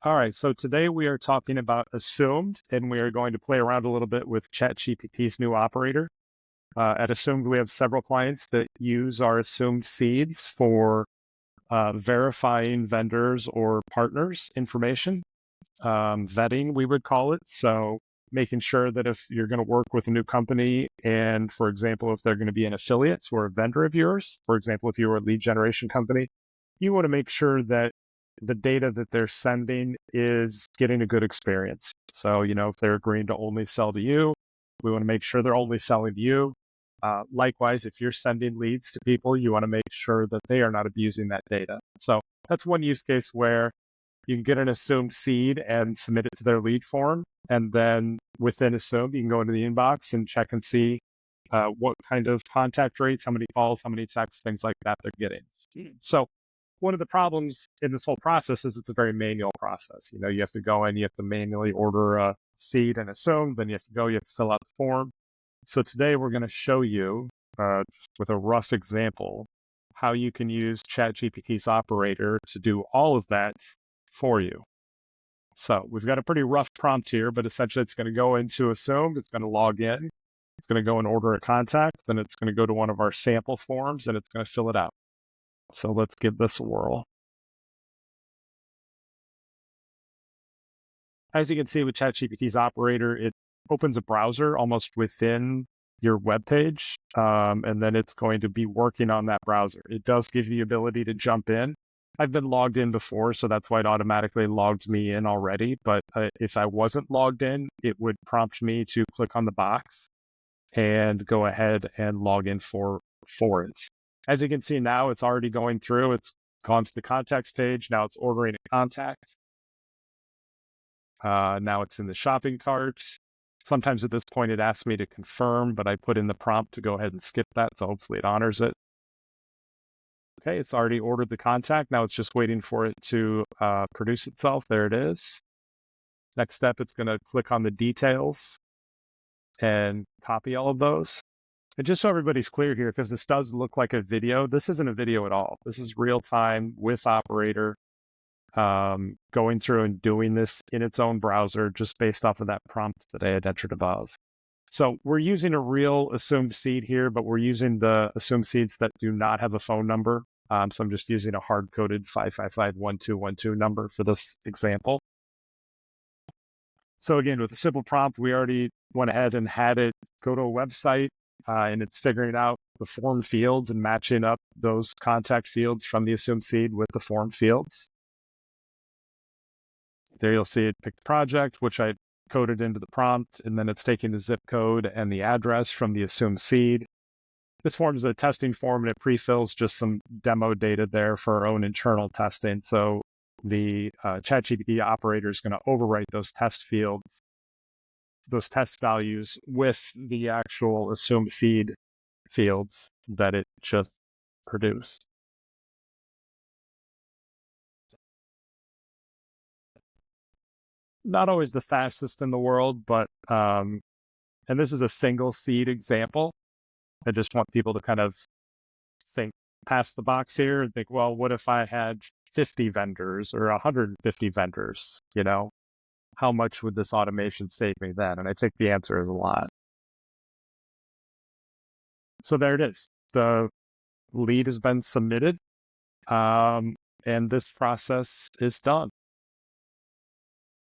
All right, so today we are talking about assumed, and we are going to play around a little bit with ChatGPT's new operator. At Assumed, we have several clients that use our assumed seeds for verifying vendors or partners' information, vetting, we would call it. So making sure that if you're going to work with a new company, and for example, if they're going to be an affiliate or a vendor of yours, for example, if you were a lead generation company, you want to make sure that the data that they're sending is getting a good experience. So, if they're agreeing to only sell to you, we want to make sure they're only selling to you. Likewise, if you're sending leads to people, you want to make sure that they are not abusing that data. So that's one use case where you can get an assumed seed and submit it to their lead form. And then within assumed, you can go into the inbox and check and see what kind of contact rates, how many calls, how many texts, things like that they're getting. So one of the problems in this whole process is it's a very manual process. You have to go in, you have to manually order a seed and assume, then you have to fill out the form. So today we're going to show you with a rough example how you can use ChatGPT's operator to do all of that for you. So we've got a pretty rough prompt here, but essentially it's going to go into assumed, it's going to log in, it's going to go and order a contact, then it's going to go to one of our sample forms and it's going to fill it out. So let's give this a whirl. As you can see with ChatGPT's operator, it opens a browser almost within your web page, and then it's going to be working on that browser. It does give you the ability to jump in. I've been logged in before, so that's why it automatically logged me in already. But if I wasn't logged in, it would prompt me to click on the box and go ahead and log in for it. As you can see now, it's already going through. It's gone to the contacts page. Now it's ordering a contact. Now it's in the shopping cart. Sometimes at this point, it asks me to confirm, but I put in the prompt to go ahead and skip that. So hopefully it honors it. Okay, it's already ordered the contact. Now it's just waiting for it to produce itself. There it is. Next step, it's going to click on the details and copy all of those. And just so everybody's clear here, because this does look like a video, this isn't a video at all. This is real time with operator going through and doing this in its own browser just based off of that prompt that I had entered above. So we're using a real assumed seed here, but we're using the assumed seeds that do not have a phone number. So I'm just using a hard-coded 555-1212 number for this example. So again, with a simple prompt, we already went ahead and had it go to a website, and it's figuring out the form fields and matching up those contact fields from the assumed seed with the form fields. There you'll see it pick project, which I coded into the prompt, and then it's taking the zip code and the address from the assumed seed. This form is a testing form, and it pre-fills just some demo data there for our own internal testing. So the ChatGPT operator is going to overwrite those test fields, those test values with the actual assumed seed fields that it just produced. Not always the fastest in the world, but, and this is a single seed example. I just want people to kind of think past the box here and think, well, what if I had 50 vendors or 150 vendors? How much would this automation save me then? And I think the answer is a lot. So there it is. The lead has been submitted, and this process is done.